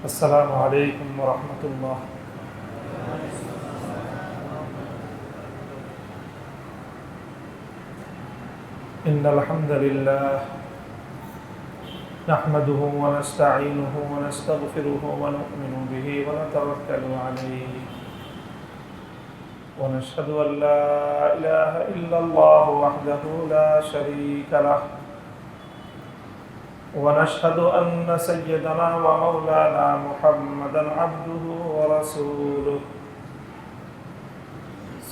السلام عليكم ورحمة الله. إن الحمد لله نحمده ونستعينه ونستغفره ونؤمن به ونتوكل عليه ونشهد أن لا إله إلا الله وحده لا شريك له ونشهد أن سيدنا ومولانا محمدا عبده ورسوله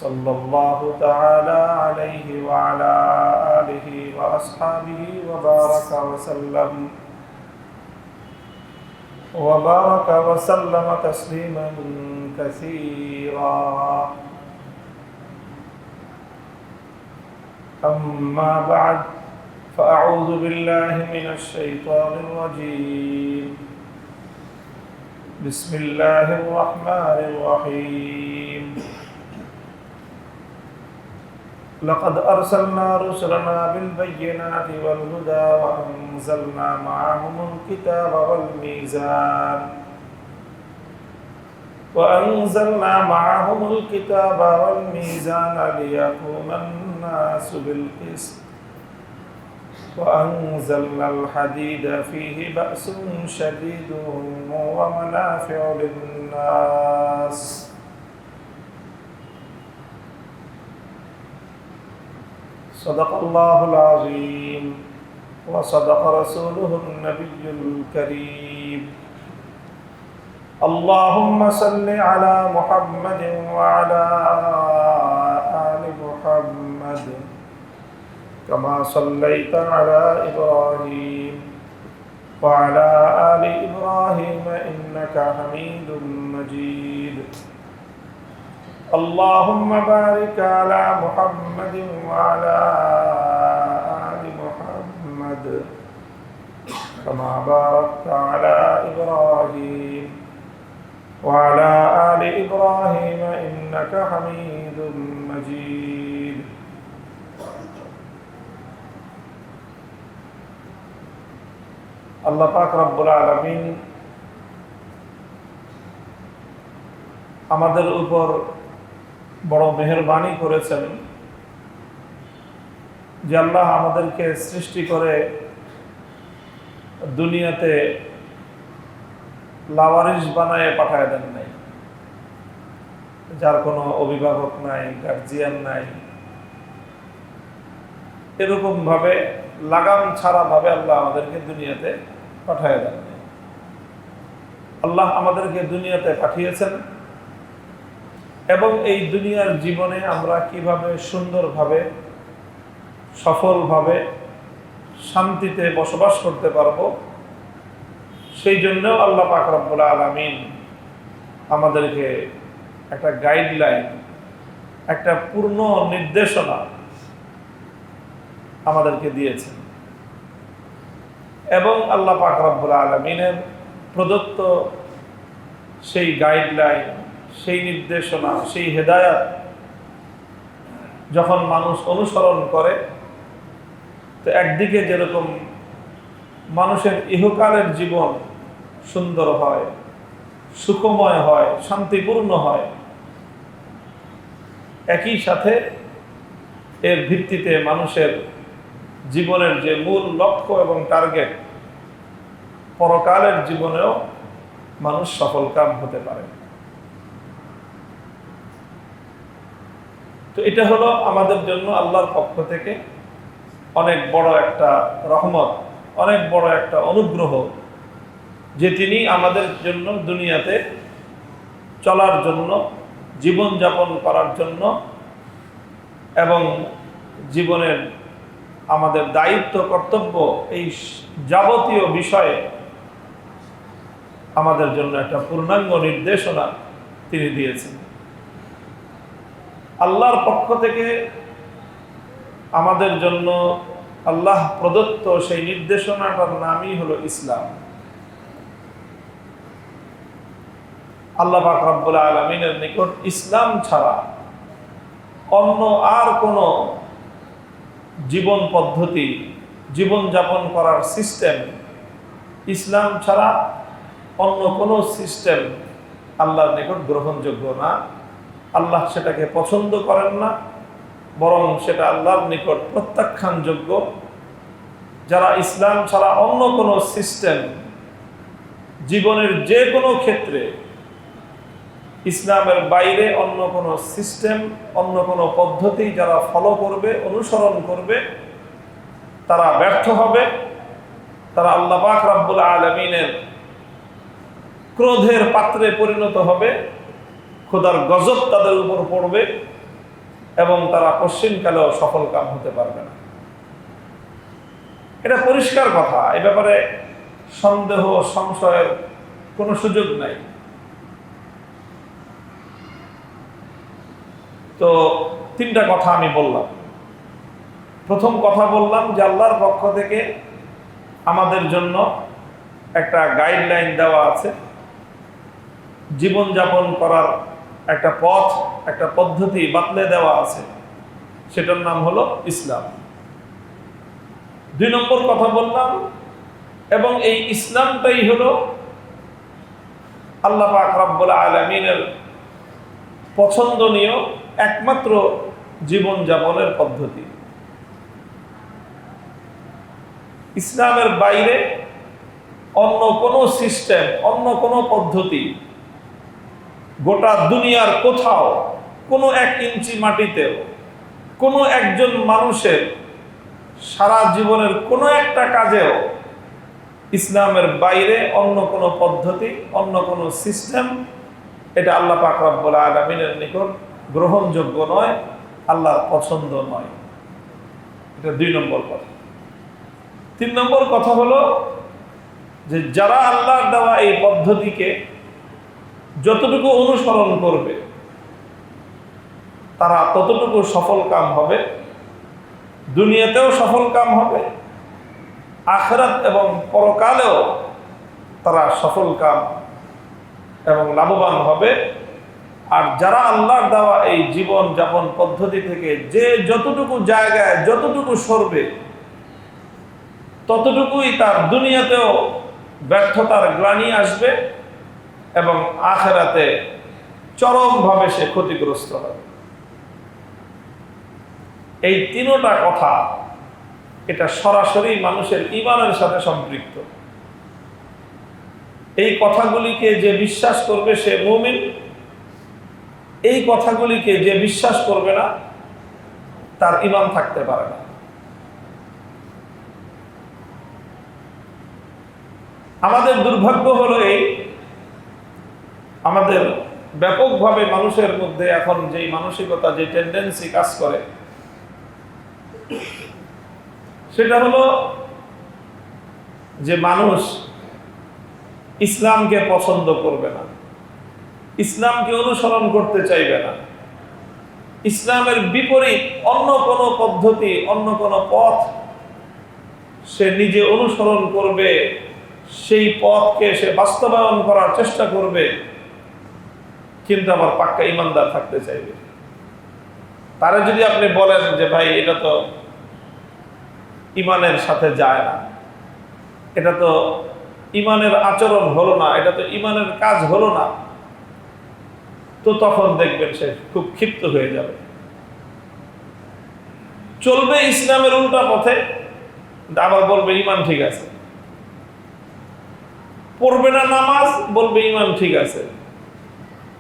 صلى الله تعالى عليه وعلى آله وأصحابه وبارك وسلم تسليما كثيرا. أما بعد فأعوذ بالله من الشيطان الرجيم. بسم الله الرحمن الرحيم. لقد أرسلنا رسلنا بالبينات والهدى وأنزلنا معهم الكتاب والميزان ليقوم الناس بالقسط وأنزلنا الحديد فيه بأس شديد ومنافع للناس. صدق الله العظيم وصدق رسوله النبي الكريم. اللهم صل على محمد وعلى آل محمد كما صليت على إبراهيم وعلى آل إبراهيم إنك حميد مجيد. اللهم بارك على محمد وعلى آل محمد كما باركت على إبراهيم وعلى آل إبراهيم إنك حميد مجيد. আল্লাহ পাক রব্বুল আলামিন আমাদের উপর বড় মেহেরবানি করেছেন যে আল্লাহ আমাদেরকে সৃষ্টি করে দুনিয়াতে লাওয়ারিস বানায় পাঠায় দেন নাই, যার কোনো অভিভাবক নাই, গার্জিয়ান নাই। এরকম ভাবে লাগাম ছাড়া ভাবে আল্লাহ আমাদেরকে দুনিয়াতে পাঠিয়ে দেন। আল্লাহ আমাদেরকে দুনিয়াতে পাঠিয়েছেন এবং এই দুনিয়ার জীবনে আমরা কিভাবে সুন্দরভাবে, সফলভাবে, শান্তিতে বসবাস করতে পারবো, সেই জন্য আল্লাহ পাক রব্বুল আলামিন আমাদেরকে একটা গাইডলাইন, একটা পূর্ণ নির্দেশনা আমাদেরকে দিয়েছেন এবং আল্লাহ পাক রব্বুল আলামিনের প্রদত্ত সেই গাইডলাইন, সেই নির্দেশনা, সেই হেদায়েত যখন মানুষ অনুসরণ করে, তো একদিকে যেরকম মানুষের ইহকালের জীবন সুন্দর হয়, সুখময় হয়, শান্তিপূর্ণ হয়, একই সাথে এর ভিত্তিতে মানুষের জীবনের যে মূল লক্ষ্য এবং টার্গেট, পরকালের জীবনেও মানুষ সফলকাম হতে পারে। তো এটা হলো আমাদের জন্য আল্লাহর পক্ষ থেকে অনেক বড় একটা রহমত, অনেক বড় একটা অনুগ্রহ যে তিনি আমাদের জন্য দুনিয়াতে চলার জন্য, জীবন যাপন করার জন্য এবং জীবনের আমাদের দায়িত্ব, কর্তব্য, এই যাবতীয় বিষয়ে আমাদের জন্য একটা পূর্ণাঙ্গ নির্দেশনা তিনি দিয়েছেন। আল্লাহর পক্ষ থেকে আমাদের জন্য আল্লাহ প্রদত্ত সেই নির্দেশনাটার নামই হলো ইসলাম। আল্লাহ পাক রব্বুল আলামিনের নিকট ইসলাম ছাড়া অন্য আর কোনো জীবন পদ্ধতি, জীবন যাপন করার সিস্টেম ইসলাম ছাড়া অন্য কোনো সিস্টেম আল্লাহর নিকট গ্রহণযোগ্য না। আল্লাহ সেটাকে পছন্দ করেন না, বরং সেটা আল্লাহর নিকট প্রত্যাখ্যানযোগ্য। যারা ইসলাম ছাড়া অন্য কোনো সিস্টেম জীবনের যে কোনো ক্ষেত্রে, ইসলামের বাইরে অন্য কোনো সিস্টেম, অন্য কোনো পদ্ধতি যারা ফলো করবে, অনুসরণ করবে, তারা ব্যর্থ হবে। তারা আল্লাহ পাক রব্বুল আলামিনের ক্রোধের পাত্রে পরিণত হবে, খোদার গজব তাদের উপর পড়বে এবং তারা পশ্চিমকালেও সফল কাম হতে পারবে না। এটা পরিষ্কার কথা, এ ব্যাপারে সন্দেহ সংশয়ের কোনো সুযোগ নাই। তো তিনটা কথা আমি বললাম। প্রথম কথা বললাম যে আল্লাহর পক্ষ থেকে আমাদের জন্য একটা গাইডলাইন দেওয়া আছে, জীবনযাপন করার একটা পথ, একটা পদ্ধতি বাতলে দেওয়া আছে, সেটার নাম হলো ইসলাম। দুই নম্বর কথা বললাম, এবং এই ইসলামটাই হলো আল্লাহ পাক রব্বুল আলামিনের পছন্দনীয় একমাত্র জীবনযাপনের পদ্ধতি। ইসলামের বাইরে অন্য কোনো সিস্টেম, অন্য কোনো পদ্ধতি গোটা দুনিয়ার কোথাও, কোনো 1 ইঞ্চি মাটিতেও, কোনো একজন মানুষের সারা জীবনের কোনো একটা কাজেও ইসলামের বাইরে অন্য কোনো পদ্ধতি, অন্য কোনো সিস্টেম, এটা আল্লাহ পাক রব্বুল আলামিনের নিকট গ্রহণযোগ্য নয়, আল্লাহর পছন্দ নয়। এটা 2 নম্বর কথা। 3 নম্বর কথা হলো যে যারা আল্লাহর দেওয়া এই পদ্ধতিকে যতটুকু অনুসরণ করবে, তারা ততটুকু সফল কাম হবে, দুনিয়াতেও সফল কাম হবে, আখিরাত এবং পরকালেও তারা সফল কাম এবং লাভবান হবে। আর যারা আল্লাহর দেওয়া এই জীবন যাপন পদ্ধতি থেকে যে যতটুকু জায়গায় যতটুকু সরবে, ততটুকুই তার দুনিয়াতেও ব্যর্থতার গ্লানি আসবে এবং আখিরাতে চরমভাবে সে ক্ষতিগ্রস্ত হবে। এই 3টা কথা এটা সরাসরি মানুষের ঈমানের সাথে সম্পৃক্ত। এই কথাগুলিকে যে বিশ্বাস করবে সে মুমিন, এই কথাগুলিকে যে বিশ্বাস করবে না তার ঈমান থাকতে পারে না। আমাদের দুর্ভাগ্য হলো এই, আমাদের ব্যাপকভাবে মানুষের মধ্যে এখন যে মানসিকতা, যে টেন্ডেন্সি কাজ করে, সেটা হলো যে মানুষ ইসলামকে পছন্দ করবে না, ইসলামকে অনুসরণ করতে চাইবে না, ইসলামের বিপরীত অন্য কোনো পদ্ধতি, অন্য কোনো পথ সে নিজে অনুসরণ করবে, সেই পথকে সে বাস্তবায়ন করার চেষ্টা করবে, কিন্তু আবার পাক্কা ইমানদার থাকতে চাইবে। তারা যদি আপনি বলেন যে ভাই এটা তো ইমানের সাথে যায় না, এটা তো ইমানের আচরণ হলো না, এটা তো ইমানের কাজ হলো না, তো তখন দেখবেন সে খুব ক্ষিপ্ত হয়ে যাবে, চলবে ইসলামের উল্টা পথে, আবার বলবে ইমান ঠিক আছে, পড়বে না নামাজ, বলবে ইমান ঠিক আছে,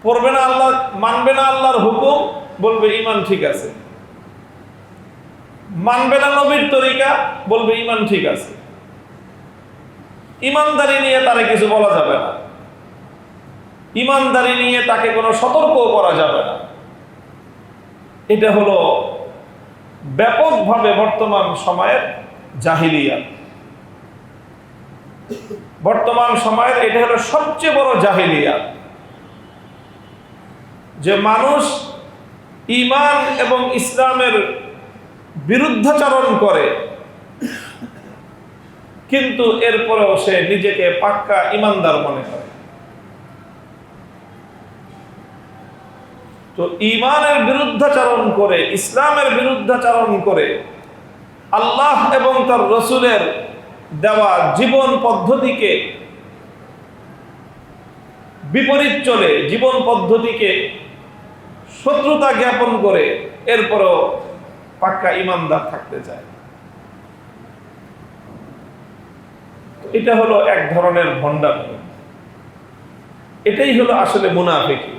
পড়বে না আল্লাহ, মানবে না আল্লাহর হুকুম, বলবে ইমান ঠিক আছে, মানবে না নবীর তরিকা, বলবে ইমান ঠিক আছে। ইমানদারি নিয়ে তারে কিছু বলা যাবে না, ইমানদারি নিয়ে তাকে কোনো সতর্ক করা যাবে না। এটা হলো ব্যাপকভাবে বর্তমান সময়ের জাহিলিয়াত। বর্তমান সময়ের এটা হলো সবচেয়ে বড় জাহিলিয়াত, যে মানুষ ঈমান এবং ইসলামের বিরুদ্ধাচরণ করে, কিন্তু এরপরেও সে নিজেকে পাক্কা ঈমানদার মনে করে। তো ঈমানের বিরুদ্ধাচরণ করে, ইসলামের বিরুদ্ধাচরণ করে, আল্লাহ এবং তার রসুলের দেওয়া জীবন পদ্ধতিকে বিপরীত চলে, জীবন পদ্ধতিকে শত্রুতা জ্ঞাপন করে, এরপরও পাক্কা ইমানদার থাকতে চায়। এটা হলো এক ধরনের ভণ্ডামি। এটাই হলো আসলে মুনাফিকি।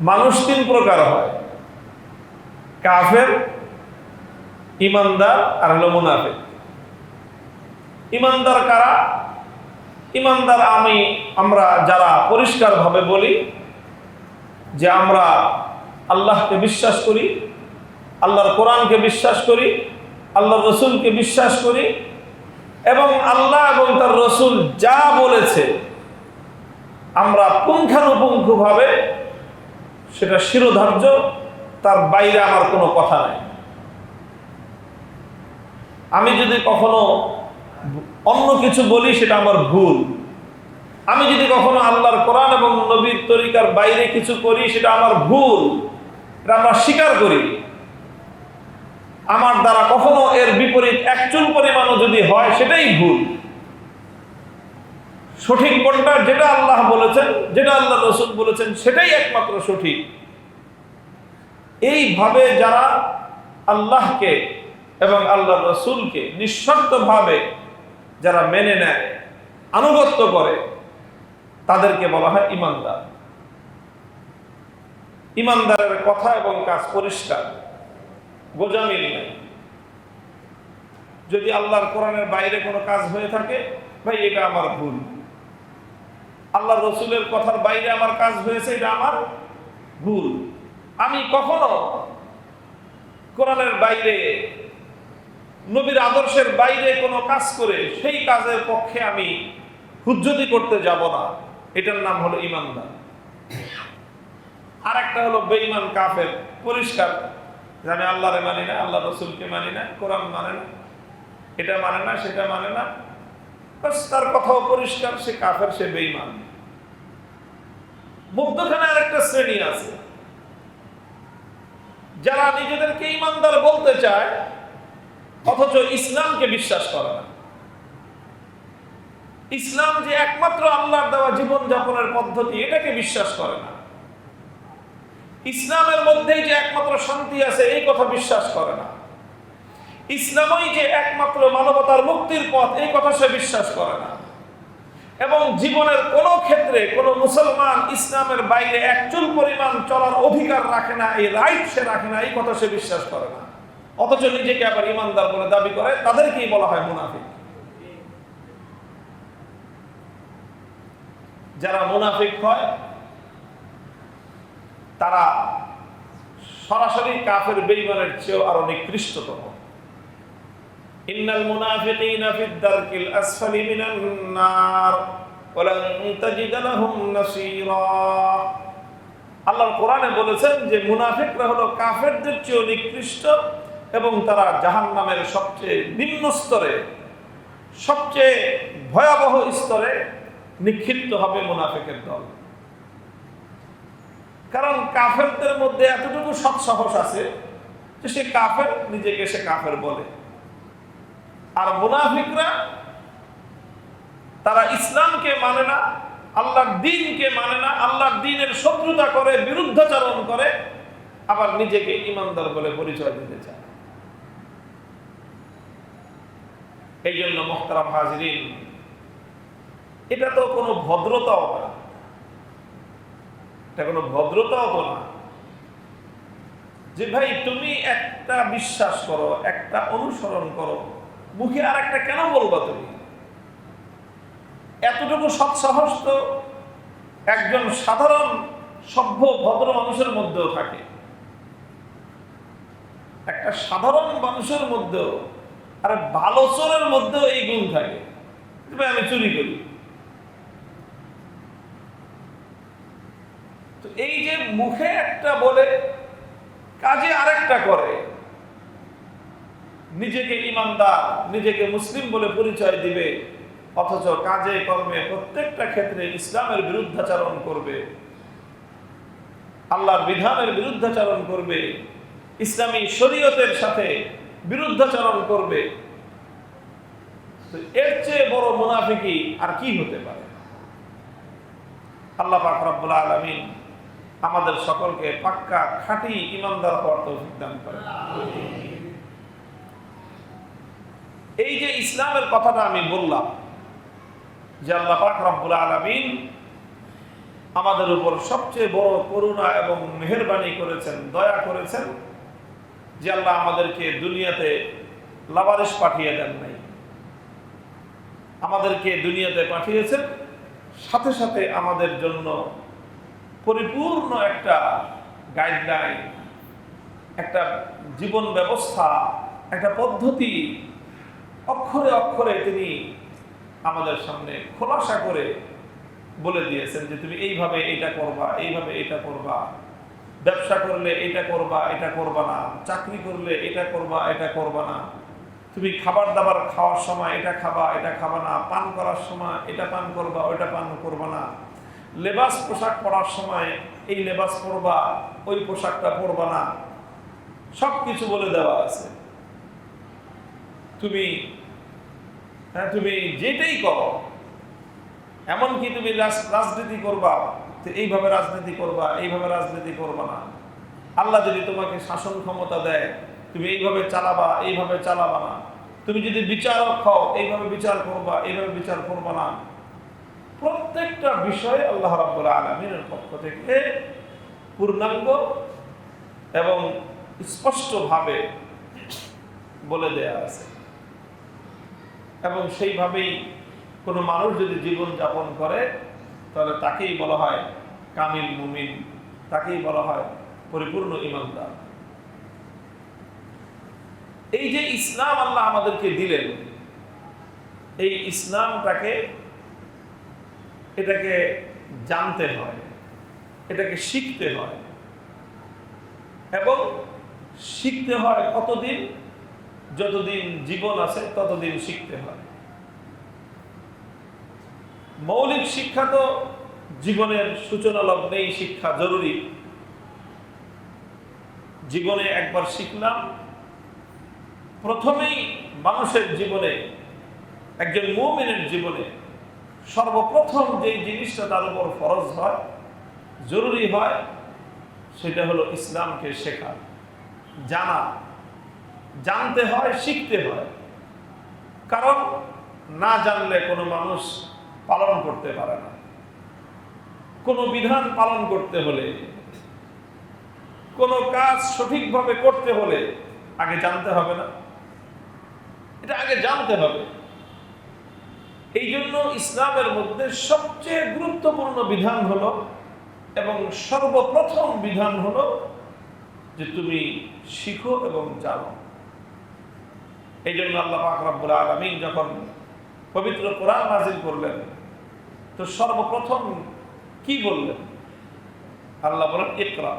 মানুষ তিন প্রকার হয়: কাফের, ইমানদার, আর হলো মুনাফিক। ইমানদার কারা? ইমানদার আমরা যারা পরিষ্কারভাবে বলি যে আমরা আল্লাহকে বিশ্বাস করি, আল্লাহর কোরআনকে বিশ্বাস করি, আল্লাহর রসুলকে বিশ্বাস করি, এবং আল্লাহ এবং তার রসুল যা বলেছে আমরা পুঙ্খানুপুঙ্খভাবে সেটা শিরোধার্য, তার বাইরে আমার কোনো কথা নাই। আমি যদি কখনো অন্য কিছু বলি সেটা আমার ভুল। আমি যদি কখনো আল্লাহর কোরআন এবং নবীর তরিকার বাইরে কিছু করি সেটা আমার ভুল, এটা আমরা স্বীকার করি। আমার দ্বারা কখনো এর বিপরীত এক চুল পরিমাণও যদি হয় সেটাই ভুল। সঠিক কোনটা? যেটা আল্লাহ বলেছেন, যেটা আল্লাহ রসুল বলেছেন, সেটাই একমাত্র সঠিক। এইভাবে যারা আল্লাহকে এবং আল্লাহ রসুলকে নিঃশর্তভাবে যারা মেনে নেয়, আনুগত্য করে, তাদেরকে বলা হয় ইমানদার। ইমানদারের কথা এবং কাজ পরিষ্কার, গোজামিল নেই। যদি আল্লাহর কোরআনের বাইরে কোনো কাজ হয়ে থাকে, ভাই এটা আমার ভুল। আল্লাহ রসুলের কথার বাইরে আমার কাজ হয়েছে, এটা আমার ভুল। আমি কখনো কোরআনের বাইরে, নবীর আদর্শের বাইরে কোনো কাজ করে সেই কাজের পক্ষে আমি হুজ্জতি করতে যাব না। এটার নাম হলো ইমানদার। আর একটা হলো বেঈমান, কাফের। পরিষ্কার যে আমি আল্লাহরে মানি না, আল্লাহ রসুলকে মানি না, কোরআন মানে না, এটা মানে না, সেটা মানে না, বাস তার কথাও পরিষ্কার, সে কাফের, সে বেঈমান। মধ্যখানে আর একটা শ্রেণী আছে যারা নিজেদেরকে ইমানদার বলতে চায় অথচ ইসলামকে বিশ্বাস করে না। ইসলাম যে একমাত্র আল্লাহর দেওয়া জীবন যাপনের পদ্ধতি, এটাকে বিশ্বাস করে না। ইসলামের মধ্যেই যে একমাত্র শান্তি আছে, এই কথা বিশ্বাস করে না। ইসলামই যে একমাত্র মানবতার মুক্তির পথ, এই কথা সে বিশ্বাস করে না। এবং জীবনের কোনো ক্ষেত্রে কোনো মুসলমান ইসলামের বাইরে এক চুল পরিমাণ চলার অধিকার রাখে না, এই রাইট সে রাখে না, এই কথা সে বিশ্বাস করে না। অথচ নিজেকে আবার ইমানদার বলে দাবি করে, তাদেরকেই বলা হয় মুনাফিক। যারা মুনাফিক হয় তারা সরাসরি কাফের বেঈমানের চেয়েও আরো নিকৃষ্টতম। ইন্নাল মুনাফিকিনা ফিদ দারকিল আসফালি মিনান নার ওয়া লান তাজিদ লাহুম নাসীরা। আল্লাহর কোরআনে বলেছেন যে মুনাফিকরা হলো কাফেরদের চেয়েও নিকৃষ্ট এবং তারা জাহান্নামের সবচেয়ে নিম্ন স্তরে, সবচেয়ে ভয়াবহ স্তরে নিক্ষিপ্ত হবে মুনাফিকের দল। কারণ কাফেরদের মধ্যে এতটুকু সৎসাহস আছে যে সে কাফের, নিজেকে সে কাফের বলে। আর মুনাফিকরা তারা ইসলামকে মানে না, আল্লাহর দ্বীনকে মানে না, আল্লাহর দ্বীনের শত্রুতা করে, বিরুদ্ধাচরণ করে, আবার নিজেকে ইমানদার বলে পরিচয় দিতে চায়। এই জন্য মুহতারাম হাজিরিন, এটা তো কোনো ভদ্রতাও না, এটা কোনো ভদ্রতাও তো না যে ভাই তুমি একটা বিশ্বাস করো, একটা অনুসরণ করো, মুখে আর একটা কেন বলবা? তুমি এতটুকু সৎসাহস তো একজন সাধারণ সভ্য ভদ্র মানুষের মধ্যেও থাকে। একটা সাধারণ মানুষের মধ্যেও, আর ভালো চোরের মধ্যেও এই গুণ থাকে, আমি চুরি করি। তো এই যে মুখে একটা বলে কাজে আরেকটা করে, নিজেকে ইমানদার, নিজেকে মুসলিম বলে পরিচয় দিবে, অথচ কাজে কর্মে প্রত্যেকটা ক্ষেত্রে ইসলামের বিরুদ্ধাচরণ করবে, আল্লাহর বিধানের বিরুদ্ধাচরণ করবে, ইসলামী শরীয়তের সাথে বিরুদ্ধাচরণ করবে। তো এর চেয়ে বড় মুনাফিকি আর কি হতে পারে? আল্লাহ পাক রব্বুল আলামিন আমাদের সকলকে পাক্কা খাঁটি ঈমানদার হওয়ার তৌফিক দান করেন। এই যে ইসলামের কথাটা আমি বললাম, যে আল্লাহ পাক রব্বুল আলামিন আমাদের উপর সবচেয়ে বড় করুণা এবং মেহেরবানি করেছেন, দয়া করেছেন, যে আল্লাহ আমাদেরকে দুনিয়াতে লাবারিশ পাঠিয়ে দেন নাই, আমাদেরকে দুনিয়াতে পাঠিয়েছেন, সাথে সাথে আমাদের জন্য পরিপূর্ণ একটা গাইডলাইন, একটা জীবন ব্যবস্থা, একটা পদ্ধতি অক্ষরে অক্ষরে তিনি আমাদের সামনে খোলাসা করে বলে দিয়েছেন যে তুমি এইভাবে এটা করবা, এইভাবে এটা করবা, ব্যবসা করলে এটা করবা, এটা করবা না, চাকরি করলে এটা করবা, এটা করবা না, তুমি খাবার দাবার খাওয়ার সময় এটা খাবা, এটা খাবা না, পান করার সময় এটা পান করবা, ওইটা পান করবা না, লেবাস পোশাক পরার সময় এই লেবাস পরবা, ওই পোশাকটা পরবা না, সবকিছু বলে দেওয়া আছে। তুমি তুমি যেটাই করো, এমনকি তুমি রাজনীতি করবা, তো এইভাবে রাজনীতি করবা, এইভাবে রাজনীতি করবা না। আল্লাহ যদি তোমাকে শাসন ক্ষমতা দেয়, তুমি এইভাবে চালাবা, এইভাবে চালাবা না। তুমি যদি বিচারক হও, এইভাবে বিচার করবা, এইভাবে বিচার করবা না। প্রত্যেকটা বিষয়ে আল্লাহ রাব্বুল আলামিনের পক্ষ থেকে পূর্ণাঙ্গ এবং স্পষ্টভাবে বলে দেয়া আছে, এবং সেইভাবেই কোনো মানুষ যদি জীবন যাপন করে তাহলে তাকেই বলা হয় কামিল মুমিন, তাকেই বলা হয় পরিপূর্ণ ঈমানদার। এই যে ইসলাম আল্লাহ আমাদেরকে দিলেন, এই ইসলামটাকে এটাকে জানতে হয়, এটাকে শিখতে হয়, এবং শিখতে হয় কতদিন? যতদিন জীবন আছে ততদিন শিখতে হয়। মৌলিক শিক্ষা তো জীবনের সূচনা লগ্নেই শিক্ষা জরুরি। জীবনে একবার শিখলাম, প্রথমেই মানুষের জীবনে, একজন মুমিনের জীবনে সর্বপ্রথম যেই জিনিসটা তার উপর ফরজ হয়, জরুরি হয়, সেটা হলো ইসলামকে শেখা, জানা। জানতে হয়, শিখতে হয়। কারণ না জানলে কোনো মানুষ পালন করতে পারে না। কোনো বিধান পালন করতে হলে, কোনো কাজ সঠিকভাবে করতে হলে আগে জানতে হবে না? এটা আগে জানতে হবে। এই জন্য ইসলামের মধ্যে সবচেয়ে গুরুত্বপূর্ণ বিধান হলো, এবং সর্বপ্রথম বিধান হলো যে তুমি শিখো এবং জানো। এই জন্য আল্লাহ পাক রব্বুল আলামিন যখন পবিত্র কোরআন নাযিল করলেন, তো সর্বপ্রথম কি বললেন? আল্লাহ বলেন ইকরা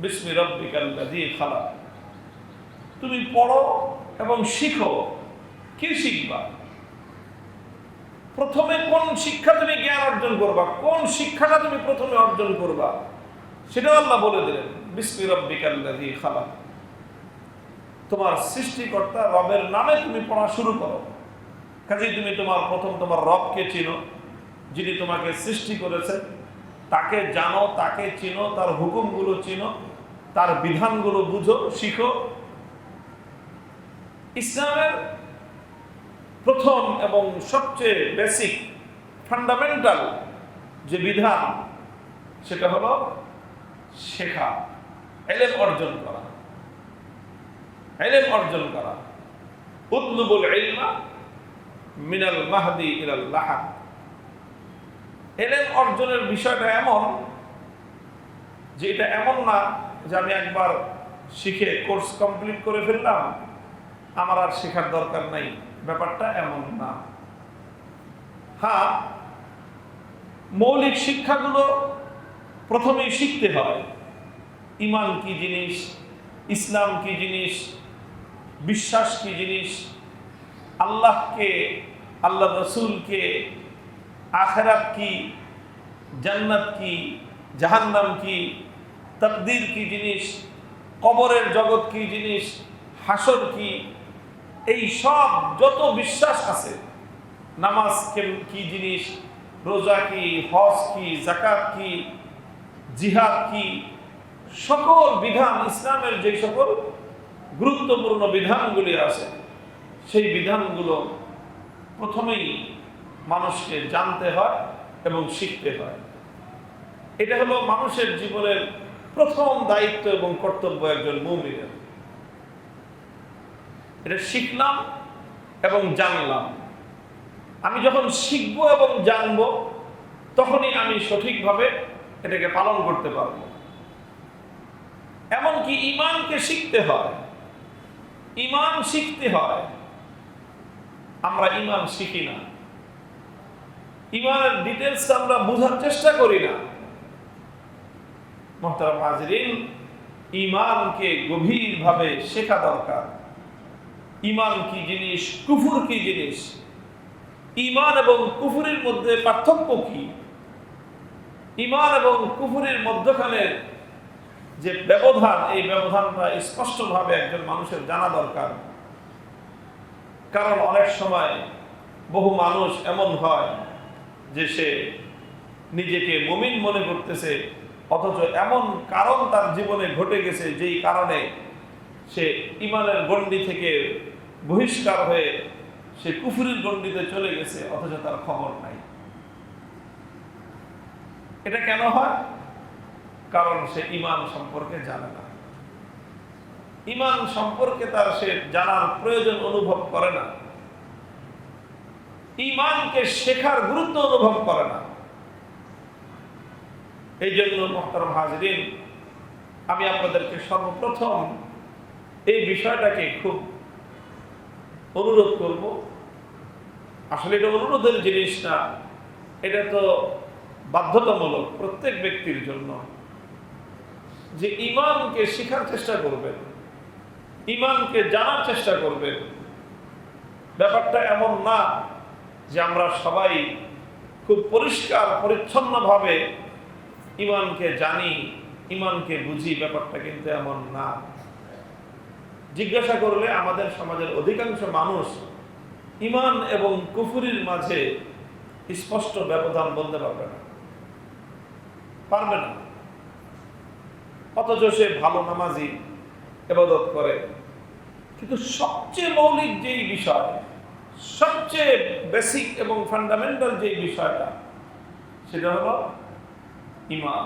বিসমি রাব্বিকাল্লাযী খালাক। তুমি পড়ো এবং শিখো। কি শিখবা? প্রথমে কোন শিক্ষা তুমি জ্ঞান অর্জন করবা, কোন শিক্ষাটা তুমি প্রথমে অর্জন করবা, সেটাও আল্লাহ বলে দিলেন বিসমি রাব্বিকাল্লাযী খালাক। তোমার সৃষ্টিকর্তা রবের নামে তুমি পড়া শুরু করো। কাজেই তুমি তোমার রবকে চিনো, যিনি তোমাকে সৃষ্টি করেছেন, তাকে জানো, তাকে চিনো, তার হুকুমগুলো চিনো, তার বিধানগুলো বুঝো, শিখো। ইসলামের প্রথম এবং সবচেয়ে বেসিক ফান্ডামেন্টাল যে বিধান, সেটা হলো শেখা, ইলম অর্জন করা। ইলম অর্জন করা, উতলুবুল ইলমা মিনাল মাহদি ইলাল লাহাদ। ইলম অর্জনের বিষয়টা এমন যে এটা এমন না যে আমি একবার শিখে কোর্স কমপ্লিট করে ফেললাম, আমার আর শেখার দরকার নাই, ব্যাপারটা এমন না। হ্যাঁ, মৌলিক শিক্ষাগুলো প্রথমেই শিখতে হয়। ঈমান কি জিনিস, ইসলাম কি জিনিস, বিশ্বাস কি জিনিস, আল্লাহকে, আল্লাহ রসুলকে, আখিরাত কি, জান্নাত কি, জাহান্নাম কি, তাকদীর কি জিনিস, কবরের জগৎ কি জিনিস, হাসর কি, এই সব যত বিশ্বাস আছে নামাজ কি জিনিস, রোজা কি, হজ কি, যাকাত কি, জিহাদ কি, সকল বিধান, ইসলামের যে সকল গুরুত্বপূর্ণ বিধানগুলি আছে সেই বিধানগুলো প্রথমেই মানুষকে জানতে হয় এবং শিখতে হয়। এটা হলো মানুষের জীবনের প্রথম দায়িত্ব এবং কর্তব্য একজন মুমিনের। এটা শিখলাম এবং জানলাম। আমি যখন শিখবো এবং জানবো তখনই আমি সঠিকভাবে এটাকে পালন করতে পারবো। এমনকি ঈমানকে শিখতে হয়, ঈমান শিখতে হয়। আমরা ঈমান শিখি না, ঈমানের ডিটেলস আমরা বোঝার চেষ্টা করি না। মুহতারাম হাজিরিন, ঈমানকে গভীরভাবে শেখা দরকার। ঈমান কি জিনিস, কুফর কি জিনিস, ঈমান এবং কুফরের মধ্যে পার্থক্য কি, ঈমান এবং কুফরের মধ্যখানে যে ব্যবধান, এই ব্যবধানটা স্পষ্টভাবে একজন মানুষের জানা দরকার। কারণ অনেক সময় বহু মানুষ এমন হয় যে সে নিজেকে মুমিন মনে করতেছে, অথচ এমন কারণ তার জীবনে ঘটে গেছে যেই কারণে সে ঈমানের গণ্ডি থেকে বহিষ্কার হয়ে সে কুফরের গণ্ডিতে চলে গেছে, অথচ তার খবর নাই। এটা কেন হয়? কারণ সে ঈমান সম্পর্কে জানে না, ঈমান সম্পর্কে তার সে জানার প্রয়োজন অনুভব করে না, ঈমানকে শেখার গুরুত্ব অনুভব করে না। এই জন্য মুহতারাম হাজিরিন, আমি আপনাদেরকে সর্বপ্রথম এই বিষয়টাকে খুব অনুরোধ করব। আসলে এটা অনুরোধের জিনিস না, এটা তো বাধ্যতামূলক প্রত্যেক ব্যক্তির জন্য, যে ঈমানকে শেখার চেষ্টা করবেন, ঈমানকে জানার চেষ্টা করবেন। ব্যাপারটা এমন না যে আমরা সবাই খুব পরিষ্কার পরিচ্ছন্নভাবে ঈমানকে জানি, ঈমানকে বুঝি, ব্যাপারটা কিন্তু এমন না। জিজ্ঞাসা করলে আমাদের সমাজের অধিকাংশ মানুষ ঈমান এবং কুফরির মাঝে স্পষ্ট ব্যবধান বলতে পারবে না, পারবে না। অথচ সে ভালো নামাজি, ইবাদত করে, কিন্তু সবচেয়ে মৌলিক যেই বিষয়, সবচেয়ে বেসিক এবং ফান্ডামেন্টাল যেই বিষয়টা, সেটা হলো ঈমান।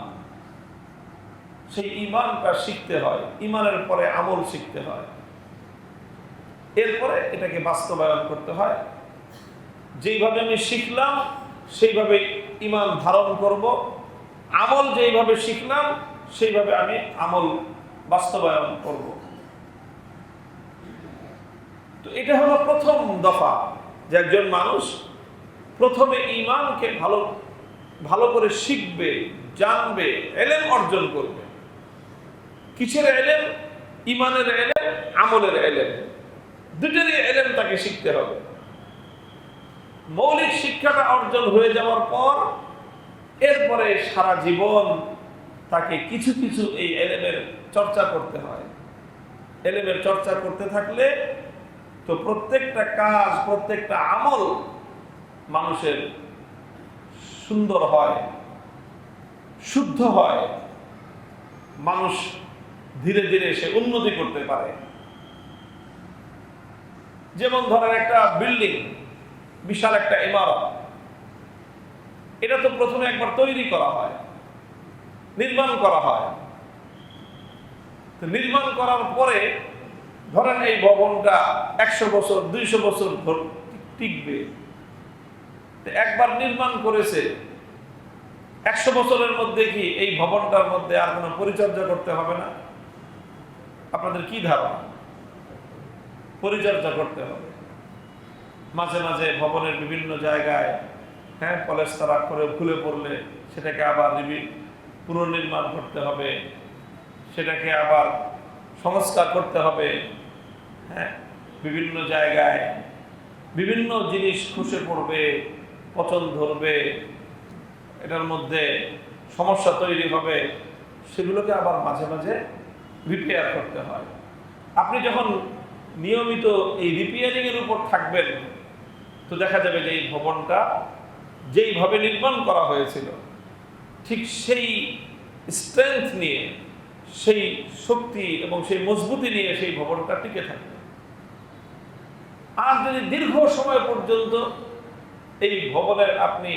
সেই ঈমানটা শিখতে হয়, ঈমানের পরে আমল শিখতে হয়, এরপরে এটাকে বাস্তবায়ন করতে হয়। যেইভাবে আমি শিখলাম সেইভাবে ঈমান ধারণ করব, আমল যেইভাবে শিখলাম সেইভাবে আমি আমল বাস্তবায়ন করব। তো এটা হলো প্রথম দফা, যে একজন মানুষ প্রথমে ঈমানকে ভালো করে শিখবে, জানবে, ইলম অর্জন করবে। কিসের ইলম? ঈমানের ইলম, আমলের ইলম, দুটোরই ইলম তাকে শিখতে হবে। মৌলিক শিক্ষাটা অর্জন হয়ে যাওয়ার পর এরপরে সারা জীবন তাকে কিছু কিছু এই ইলমের চর্চা করতে হয়। ইলমের চর্চা করতে থাকলে তো প্রত্যেকটা কাজ, প্রত্যেকটা আমল মানুষের সুন্দর হয়, শুদ্ধ হয়, মানুষ ধীরে ধীরে সে উন্নতি করতে পারে। যেমন ধরেন একটা বিল্ডিং, বিশাল একটা ইমারত, এটা তো প্রথমে একবার তৈরি করা হয়, নির্মাণ করা হয়। তো নির্মাণ করার পরে ধরেন এই ভবনটা 100 বছর 200 বছর টিকবে। একবার নির্মাণ করেছে, 100 বছরের মধ্যে কি এই ভবনটার মধ্যে আর কোনো পরিচর্যা করতে হবে না? আপনাদের কি ধারণা? পরিচর্যা করতে হবে। মাঝে মাঝে ভবনের বিভিন্ন জায়গায় পলেস্তারা করে খুলে পড়লে সেটাকে আবার পুনর্নির্মাণ করতে হবে, সেটাকে আবার সংস্কার করতে হবে। বিভিন্ন জায়গায় বিভিন্ন জিনিস খসে পড়বে, পচন ধরবে, এটার মধ্যে সমস্যা তৈরি হবে, সেগুলোকে আবার মাঝে মাঝে রিপেয়ার করতে হয়। আপনি যখন নিয়মিত এই রিপেয়ারিং এর উপর থাকবেন, তো দেখা যাবে যে এই ভবনটা যেইভাবে নির্মাণ করা হয়েছিল ঠিক সেই স্ট্রেংথ নিয়ে, সেই শক্তি এবং সেই মজবুতি নিয়ে সেই ভবনটা টিকে থাকবে। আর যদি দীর্ঘ সময় পর্যন্ত এই ভবনের আপনি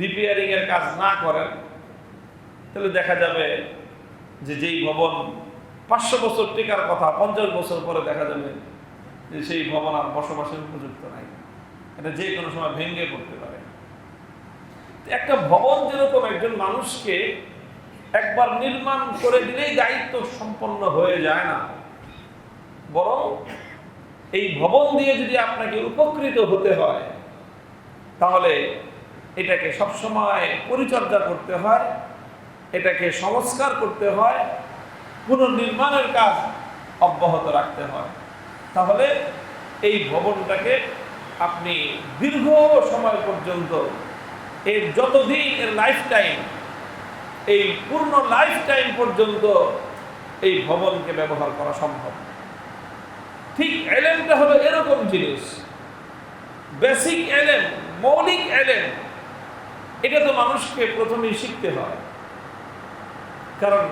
রিপেয়ারিং এর কাজ না করেন, তাহলে দেখা যাবে যে যেই ভবন 500 বছর টিকার কথা 50 বছর পরে দেখা যাবে যে সেই ভবন আর বসবাসের উপযুক্ত নাই, এটা যে কোনো সময় ভেঙে পড়তে পারে। একটা ভবন যেরকম একজন মানুষকে একবার নির্মাণ করে দিলেই দায়িত্ব সম্পন্ন হয়ে যায় না, বরং এই ভবন দিয়ে যদি আপনাকে উপকৃত হতে হয় তাহলে এটাকে সবসময় পরিচর্যা করতে হয়, এটাকে সংস্কার করতে হয়, পুনর্নির্মাণের কাজ অব্যাহত রাখতে হয়। তাহলে এই ভবনটাকে আপনি দীর্ঘ সময় পর্যন্ত, এর যতদিন এর লাইফ টাইম, এই পূর্ণ লাইফ টাইম পর্যন্ত এই ভবনকে ব্যবহার করা সম্ভব। ঠিক এলেমটা হলো এরকম জিনিস, বেসিক এলেম, মৌলিক এলেম। এটা তো মানুষকে প্রথমেই শিখতে হয়, কারণ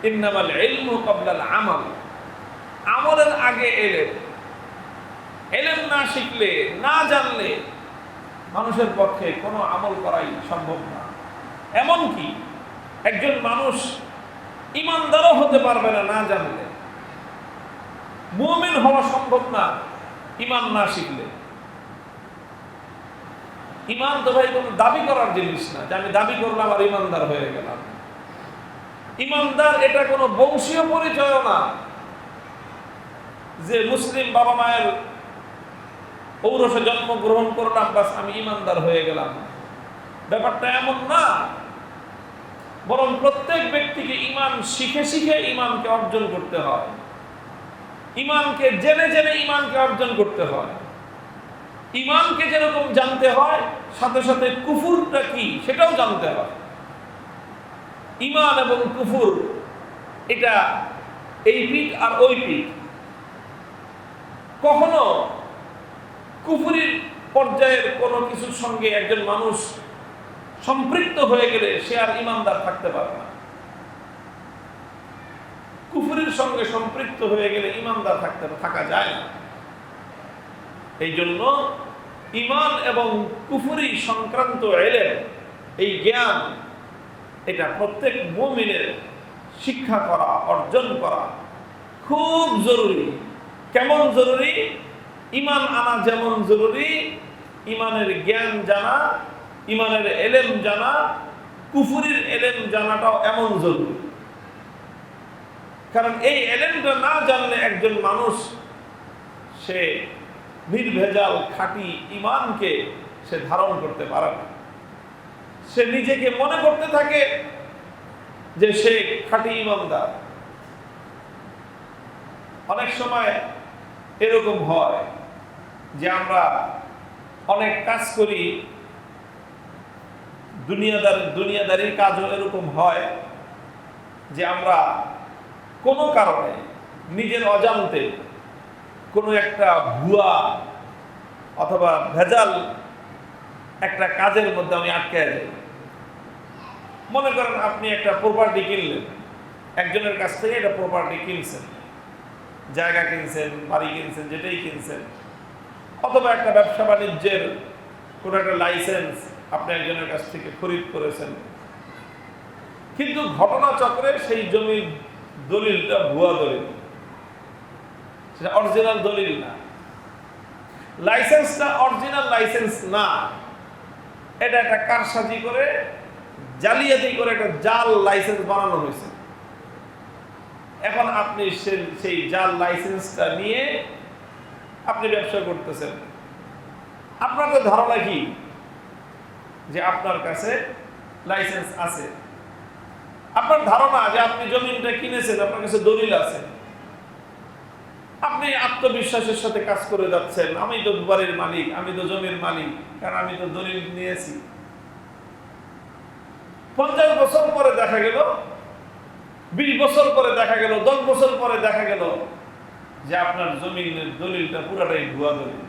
ইন্নামাল ইলমু ক্বাবলাল আমাল, আমলের আগে এলেম। এলেম না শিখলে, না জানলে মানুষের পক্ষে কোনো আমল করাই সম্ভব না। এমনকি একজন মানুষ ঈমানদারও হতে পারবে না না জানলে, মুমিন হওয়া সম্ভব না ঈমান না শিখলে। ঈমান তো ভাই কোনো দাবি করার জিনিস না যে আমি দাবি করলাম আর ঈমানদার হয়ে গেলাম। ঈমানদার এটা কোনো বংশীয় পরিচয়ও না যে মুসলিম বাবা মায়ের ঔরসে জন্মগ্রহণ করলাম বাস আমি ঈমানদার হয়ে গেলাম, ব্যাপারটা এমন না। বরং প্রত্যেক ব্যক্তিকে ঈমান শিখে শিখে ঈমানকে অর্জন করতে হয়, ঈমানকে জেনে জেনে ঈমানকে অর্জন করতে হয়। ঈমানকে যেরকম জানতে হয়, সাথে সাথে কুফুরটা কি সেটাও জানতে হয়। ঈমান এবং কুফুর এটা এই পিঠ আর ওই পিঠ। কখনো কুফুরির পর্যায়ের কোনো কিছুর সঙ্গে একজন মানুষ সম্পৃক্ত হয়ে গেলে সে আর ঈমানদার থাকতে পারে না। কুফুরির সঙ্গে সম্পৃক্ত হয়ে গেলে ঈমানদার থাকা যায় না। এই জন্য ঈমান এবং কুফুরি সংক্রান্ত ইলম, এই জ্ঞান, এটা প্রত্যেক মুমিনের শিক্ষা করা, অর্জন করা খুব জরুরি। কেমন জরুরি? ঈমান আনা যেমন জরুরি, ঈমানের জ্ঞান জানা, ঈমানের ইলম জানা, কুফুরির ইলম জানাটাও এমন জরুরি। কারণ এই ইলমটা না জানলে একজন মানুষ সে নির্ভেজাল খাঁটি ঈমানকে সে ধারণ করতে পারে না। সে নিজেকে মনে করতে থাকে যে সে খাঁটি ঈমানদার। অনেক সময় এরকম হয় যে আমরা অনেক কাজ করি, দুনিয়াদারির কাজও এরকম হয় যে আমরা কোনো কারণে নিজের অজান্তে কোনো একটা ভুয়া অথবা ভেজাল একটা কাজের মধ্যে আমি আটকে যাই। মনে করেন আপনি একটা প্রপার্টি কিনলেন, একজনের কাছ থেকে একটা প্রপার্টি কিনছেন, জায়গা কিনছেন, বাড়ি কিনছেন, যেটাই কিনছেন, অথবা একটা ব্যবসা বাণিজ্যের কোনো একটা লাইসেন্স আপনি একজনের কাছ থেকে খরিদ করেছেন, কিন্তু ঘটনাচক্রে সেই জমির দলিলটা ভুয়া দলিল, সেটা অরিজিনাল দলিল না। লাইসেন্সটা অরিজিনাল লাইসেন্স না, এটা একটা কারসাজি করে জালিয়াতি করে একটা জাল লাইসেন্স বানানো হয়েছে। এখন আপনি সেই জাল লাইসেন্সটা নিয়ে আপনি ব্যবসা করতেছেন। আপনার তো ধারণা কি যে আপনার কাছে লাইসেন্স আছে, আপনার ধারণা যে আপনি জমিনটা কিনেছেন, আপনার কাছে দলিল আছে, আপনি আত্মবিশ্বাসের সাথে কাজ করে যাচ্ছেন, আমি তো বাড়ির মালিক, আমি তো জমির মালিক, কারণ আমি তো দলিল নিয়েছি। 50 বছর পরে দেখা গেল, 20 বছর পরে দেখা গেল, 10 বছর পরে দেখা গেল যে আপনার জমিনের দলিলটা পুরাটাই ভুয়া দলিল।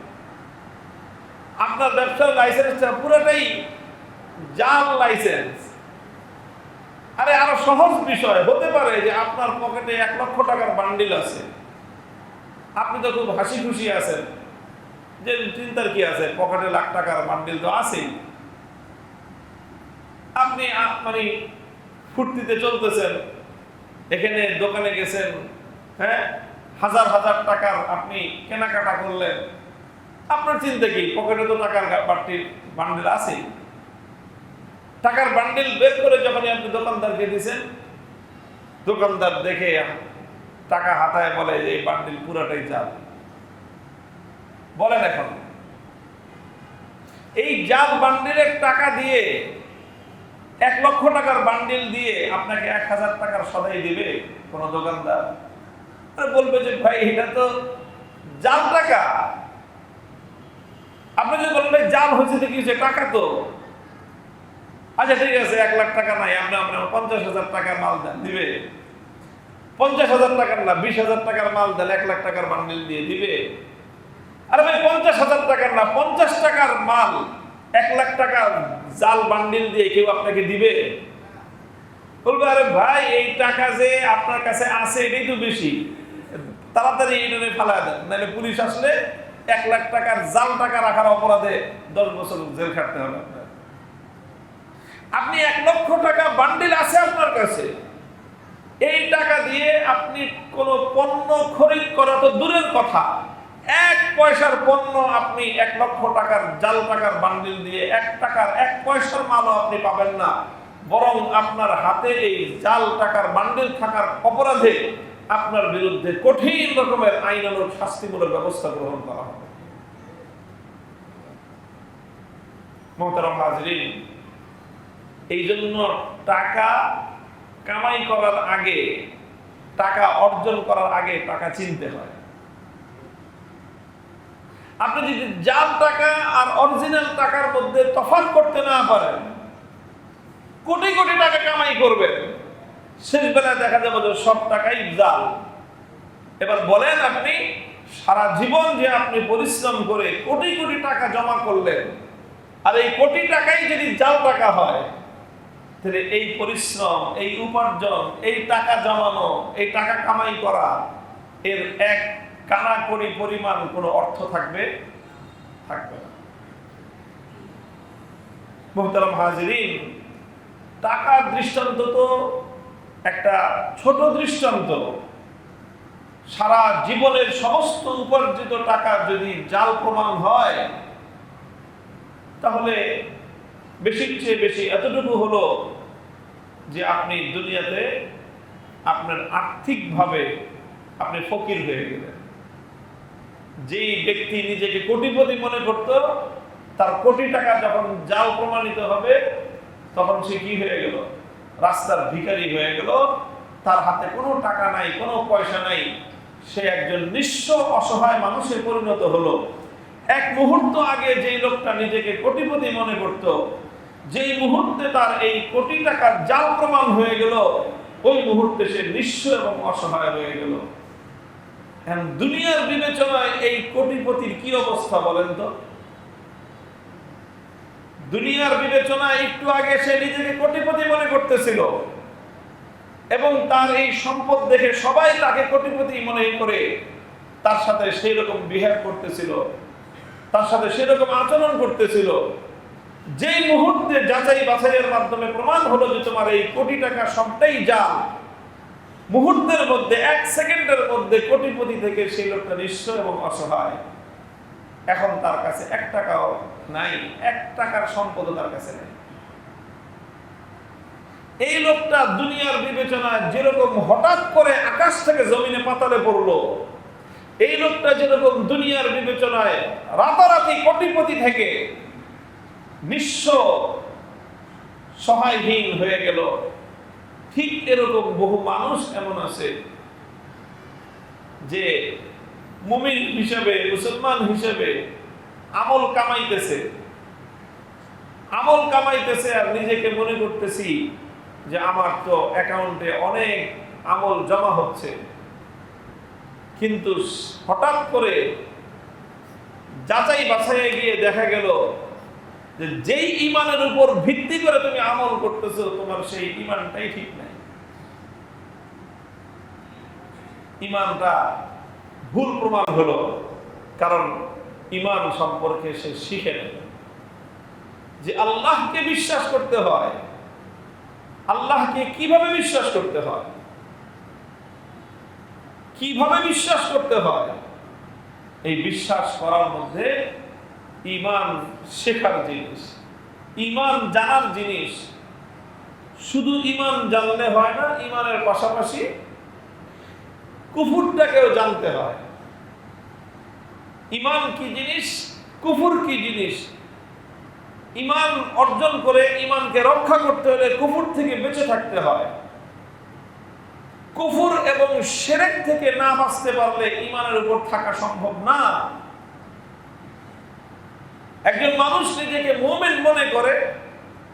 আপনার ব্যবসার লাইসেন্সটা পুরোটাই জাল লাইসেন্স। আরে আরো সহজ বিষয় হতে পারে যে আপনার পকেটে 1 লক্ষ টাকার বান্ডিল আছে, আপনি তো খুব হাসি খুশি আছেন, যে চিন্তার কি আছে, পকেটে লাখ টাকার বান্ডিল তো আছেই, আপনি মানে ফুর্তিতে চলতেছেন, এখানে দোকানে গেছেন, হ্যাঁ, হাজার হাজার টাকার আপনি কেনাকাটা করলেন, আপনার চিন্তা কি, পকেটে তো টাকার বান্ডিল আছেই। টাকার বান্ডিল বের করে যখনই আপনি দোকানদারকে দিয়েছেন, দোকানদার দেখে টাকা হাতায় বলে যে এই বান্ডিল পুরাটাই জাল। বলেন এখন এই জাল বান্ডিলের টাকা দিয়ে 1 লক্ষ টাকার বান্ডিল দিয়ে আপনাকে 1000 টাকার সদাই দিবে কোন দোকানদার? আর বলবে যে ভাই এটা তো জাল টাকা। আপনি যদি বলেন ভাই জাল হয়েছে তো কি হয়েছে, টাকা তো, আচ্ছা ঠিক আছে 1 লাখ টাকা নাই, আপনি 50,000 টাকার মাল দেন, দিবে? 50,000 টাকার না, 20,000 টাকার মাল দেন, 1 লাখ টাকার বান্ডিল দিয়ে দিবে? আরে ভাই 50,000 টাকার না, 50 টাকার মাল 1 লাখ টাকার জাল বান্ডিল দিয়ে কেউ আপনাকে দিবে? বলবে আরে ভাই এই টাকা যে আপনার কাছে আছে এটাই তো বেশি, তাড়াতাড়ি এটা ফেলা দেন, নাহলে পুলিশ আসলে 1 লাখ টাকার জাল টাকা রাখার অপরাধে 10 বছর জেল খাটতে হবে আপনার। আপনি 1 লক্ষ টাকা বান্ডিল আছে আপনার কাছে, এই টাকা দিয়ে আপনি কোন পণ্য খরিদ করা তো দূরের কথা, 1 পয়সার পণ্য আপনি 1 লক্ষ টাকার জাল টাকার বান্ডিল দিয়ে 1 টাকার 1 পয়সার মালও আপনি পাবেন না, বরং আপনার হাতে এই জাল টাকার বান্ডিল থাকার অপরাধে আপনার বিরুদ্ধে কঠিন রকমের আইনানুগ শাস্তিমূলক ব্যবস্থা গ্রহণ করা হবে। মুহতারাম হাজরিন, এই জন্য টাকা কামাই করার আগে, টাকা অর্জন করার আগে টাকা চিনতে হয়। আপনি যদি জাল টাকা আর অরিজিনাল টাকার মধ্যে তফাৎ করতে না পারেন, কোটি কোটি টাকা কামাই করবেন, শেষ বেলায় দেখা যাবে যে সব টাকাই জাল। এবার বলেন আপনি সারা জীবন যে আপনি পরিশ্রম করে কোটি কোটি টাকা জমা করলেন, আর এই কোটি টাকাই যদি জাল টাকা হয়, তাহলে এই পরিশ্রম, এই উপার্জন, এই টাকা জমানো, এই টাকা কামাই করা, এর এক কানাকড়ি পরিমাণ কোনো অর্থ থাকবে থাকবে না। মুহতারাম হাজিরিন, টাকার দৃষ্টান্ত তো একটা ছোট দৃষ্টান্ত। সারা জীবনের সমস্ত উপার্জিত টাকা যদি জাল প্রমাণ হয়, তাহলে বেশির চেয়ে বেশি এতটুকু হলো যে আপনি দুনিয়াতে আপনার আর্থিকভাবে আপনি ফকির হয়ে গেলেন। যেই ব্যক্তি নিজেকে কোটিপতি মনে করত, তার কোটি টাকা যখন জাল প্রমাণিত হবে, তখন সে কি হয়ে গেল? রাস্তার ভিখারি হয়ে গেল। তার হাতে কোনো টাকা নাই, কোনো পয়সা নাই, সে একজন নিঃস্ব অসহায় মানুষে পরিণত হলো। এক মুহূর্ত আগে যেই লোকটা নিজেকে কোটিপতি মনে করত, যেই মুহূর্তে তার এই কোটি টাকার জাল প্রমাণ হয়ে গেল, ওই মুহূর্তে সে নিঃস্ব এবং অসহায় হয়ে গেল। এখন দুনিয়ার বিবেচনায় এই কোটিপতির কি অবস্থা বলেন তো? দুনিয়ার বিবেচনায় একটু আগে সে নিজেকে কোটিপতি মনে করতেছিল এবং তার এই সম্পদ দেখে সবাই তাকে কোটিপতি মনে করে তার সাথে সেই রকম বিহেভ করতেছিল, তার সাথে সেরকম আচরণ করতেছিল। যেই মুহূর্তে যাচাই বাছাইয়ের মাধ্যমে প্রমাণ হলো যে তোমার এই কোটি টাকা সবটাই জাল, মুহূর্তের মধ্যে, 1 সেকেন্ডের মধ্যে কোটিপতি থেকে সেই লোকটা নিঃস্ব এবং অসহায়। এখন তার কাছে 1 টাকাও নাই, 1 টাকার সম্পদ তার কাছে নেই। এই লোকটা দুনিয়ার বিবেচনায় যেরকম হঠাৎ করে আকাশ থেকে জমিনে পাতালে পড়লো, এই লোকটা যেরকম দুনিয়ার বিবেচনায় রাতারাতি কোটিপতি থেকে নিঃস্ব সহায়হীন হয়ে গেল, ঠিক এরকম বহু মানুষ এমন আছে যে মুমিন হিসেবে, মুসলমান হিসেবে আমল কামাইতেছে আর নিজেকে মনে করতেছি যে আমার তো অ্যাকাউন্টে অনেক আমল জমা হচ্ছে, কিন্তু হঠাৎ করে যাচাই বাছাইয়ে গিয়ে দেখা গেল যে যেই ইমানের উপর ভিত্তি করে তুমি আমল করতেছো তোমার সেই ইমানটাই ঠিক নাই, ইমানটা ভুল প্রমাণ হলো। কারণ ইমান সম্পর্কে সে শিখে নেয় যে আল্লাহকে বিশ্বাস করতে হয়, আল্লাহকে কিভাবে বিশ্বাস করতে হয়, কিভাবে বিশ্বাস করতে হয়। এই বিশ্বাস করার মধ্যে ইমান শেখার জিনিস, ইমান জানার জিনিস। শুধু ইমান জানলে হয় না, ইমানের পাশাপাশি কুফুরটাকেও জানতে হয়। ইমান কি জিনিস, কুফুর কি জিনিস। ইমান অর্জন করে ইমানকে রক্ষা করতে হলে কুফুর থেকে বেঁচে থাকতে হয়। কুফুর এবং শিরক থেকে না বাঁচতে পারলে ইমানের উপর থাকা সম্ভব না। একজন মানুষ নিজেকে মুমিন মনে করে,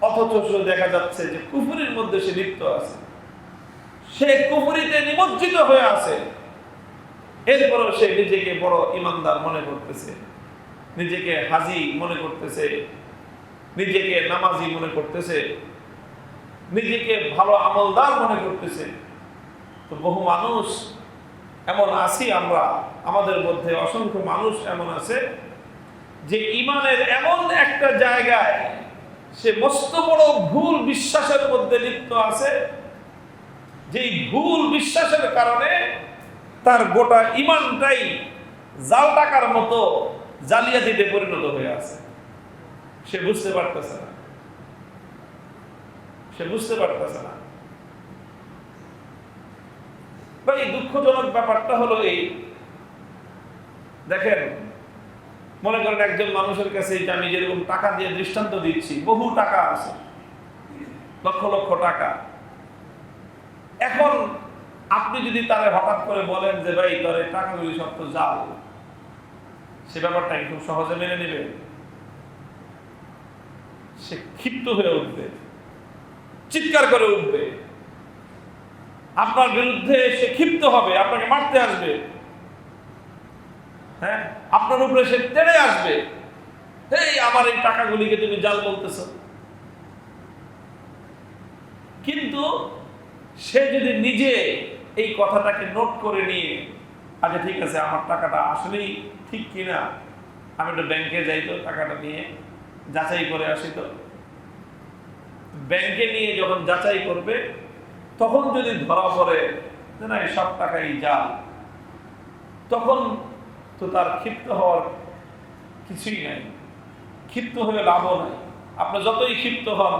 অথচ দেখা যাচ্ছে যে কুফুরির মধ্যে সে লিপ্ত আছে, সে কুফুরিতে নিমজ্জিত হয়ে আছে। এরপরও সে নিজেকে বড় ইমানদার মনে করতেছে, নিজেকে হাজি মনে করতেছে, নিজেকে নামাজি মনে করতেছে, নিজেকে ভালো আমলদার মনে করতেছে। তো বহু মানুষ এমন আছি আমরা, আমাদের মধ্যে অসংখ্য মানুষ এমন আছে যে ইমানের এমন একটা জায়গায় সে মস্ত বড় ভুল বিশ্বাসের মধ্যে লিপ্ত আছে, যেই ভুল বিশ্বাসের কারণে তার গোটা ইমানটাই জাল টাকার মতো জালিয়াতিতে পরিণত হয়ে আছে। সে বুঝতে পারতেছে না, সে বুঝতে পারতেছে না। ভাই দুঃখজনক ব্যাপারটা হলো এই, দেখেন মনে করেন একজন মানুষের কাছে আমি যেরকম টাকা দিয়ে দৃষ্টান্ত দিচ্ছি, বহু টাকা আছে, লক্ষ লক্ষ টাকা। এখন আপনি যদি তারে হঠাৎ করে বলেন যে ভাই তোর এই টাকাগুলি সব তো জাল, সে ব্যাপারটা খুব সহজে মেনে নেবে? সে ক্ষিপ্ত হয়ে উঠবে, চিৎকার করে উঠবে, আপনার বিরুদ্ধে সে ক্ষিপ্ত হবে, আপনাকে মারতে আসবে, হ্যাঁ আপনার উপরে সে তেড়ে আসবে, এই আমার এই টাকাগুলিকে তুমি জাল বলতেছ। কিন্তু সে যদি নিজে এই কথাটাকে নোট করে নিয়ে, আচ্ছা ঠিক আছে আমার টাকাটা আসলেই ঠিক কিনা, আমি একটু ব্যাংকে যাই তো টাকাটা নিয়ে যাচাই করে আসি। তো ব্যাংকে নিয়ে যখন যাচাই করবে তখন যদি ধরা পড়ে যে না এই সব টাকাই জাল, তখন তো তার ক্ষিপ্ত হওয়ার কিছুই নাই, ক্ষিপ্ত হয়ে লাভও নাই। আপনার যতই ক্ষিপ্ত হন,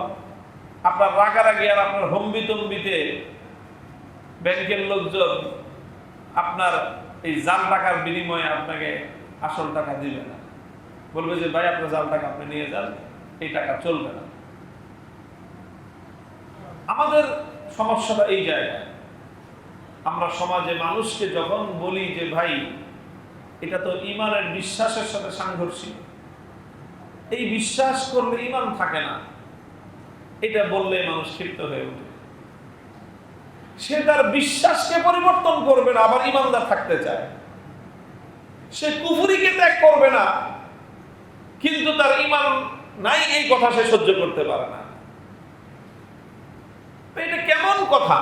আপনার রাগারাগি আর আপনার হম্বিতম্বিতে ব্যাংকের লোকজন আপনার এই জাল টাকার বিনিময়ে আপনাকে আসল টাকা দিবে না, বলবে যে ভাই আপনার জাল টাকা আপনি নিয়ে যান, এই টাকা চলবে না। আমাদের সমস্যাটা এই জায়গায়, আমরা সমাজে মানুষকে যখন বলি যে ভাই এটা তো ইমানের বিশ্বাসের সাথে সাংঘর্ষিক, এই বিশ্বাস করলে ইমান থাকে না, এটা বললে মানুষ ক্ষিপ্ত হয়ে ওঠে। সে তার বিশ্বাসকে পরিবর্তন করবে না, আবার ইমানদার থাকতে চায়। সে কুফরিকে ত্যাগ করবে না, কিন্তু তার ইমান নাই এই কথা সে সহ্য করতে পারে না। এটা কেমন কথা?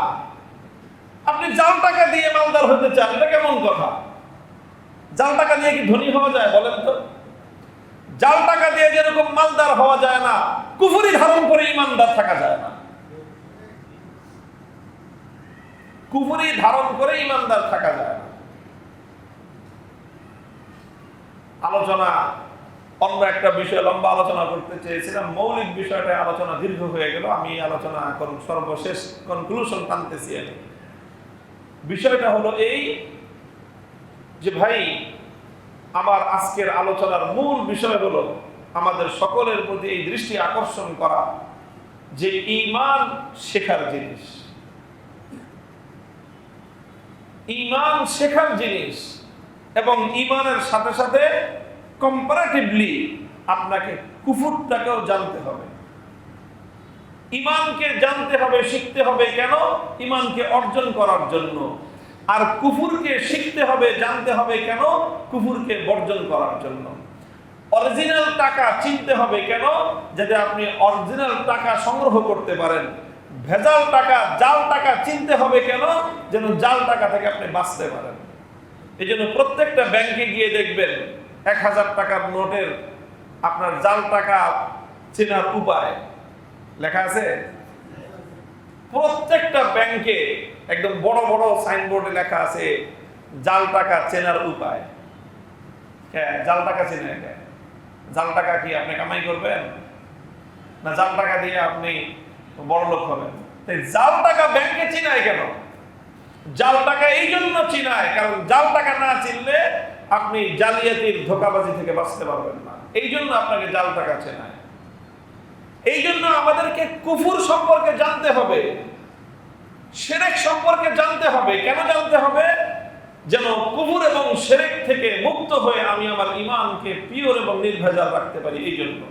আপনি জাল টাকা দিয়ে মালদার হতে চান, এটা কেমন কথা? জাল টাকা দিয়ে কি ধনী হওয়া যায় বলেন তো? জাল টাকা দিয়ে যেরকম মালদার হওয়া যায় না, কুফরি ধারণ করে ইমানদার থাকা যায় না। কুফরি ধারণ করে ইমানদার থাকা যায় না। আলোচনা অন্য একটা বিষয় লম্বা আলোচনা করতে চেয়েছিলাম, মৌলিক বিষয়টায় আলোচনা দীর্ঘ হয়ে গেল। আমি আলোচনা এখন সর্বশেষ কনক্লুশন টানতেছি। বিষয়টা হলো এই যে ভাই আমার আজকের আলোচনার মূল বিষয় হলো আমাদের সকলের প্রতি এই দৃষ্টি আকর্ষণ করা যে ঈমান শেখার জিনিস, ঈমান শেখার জিনিস, এবং ঈমানের সাথে সাথে কম্পারেটিভলি আপনাকে কুফরটাকেও জানতে হবে। ঈমানকে জানতে হবে, শিখতে হবে। কেন? ঈমানকে অর্জন করার জন্য। আর কুফরকে শিখতে হবে, জানতে হবে। কেন? কুফরকে বর্জন করার জন্য। অরিজিনাল টাকা চিনতে হবে কেন? যাতে আপনি অরিজিনাল টাকা সংগ্রহ করতে পারেন। ভেজাল টাকা, জাল টাকা চিনতে হবে কেন? যেন জাল টাকা থেকে আপনি বাঁচতে পারেন। এই জন্য প্রত্যেকটা ব্যাংকে গিয়ে দেখবেন 1000 টাকার নোটের আপনার জাল টাকা চেনার উপায় লেখা আছে। প্রত্যেকটা ব্যাংকে একদম বড় বড় সাইনবোর্ডে লেখা আছে জাল টাকা চেনার উপায়। হ্যাঁ, জাল টাকা চেনে কে? জাল টাকা কি আপনি কামাই করবেন, না জাল টাকা দিয়ে আপনি বড় লোক হবেন? তাই জাল টাকা ব্যাংকে চিনায় কেন? জাল টাকা এই জন্য চিনায় কারণ জাল টাকা না চিনলে আপনি জালিয়াতির ধোঁকাবাজি থেকে বাঁচতে পারবেন না। এই জন্য আপনাকে জাল টাকা চেনায়। এই জন্য আমাদেরকে কুফর সম্পর্কে জানতে হবে, শিরক সম্পর্কে জানতে হবে। কেন জানতে হবে? যেন কুফর এবং শিরক থেকে মুক্ত হয়ে আমি আমার ঈমানকে পিওর এবং নির্ভেজাল রাখতে পারি। এই জন্য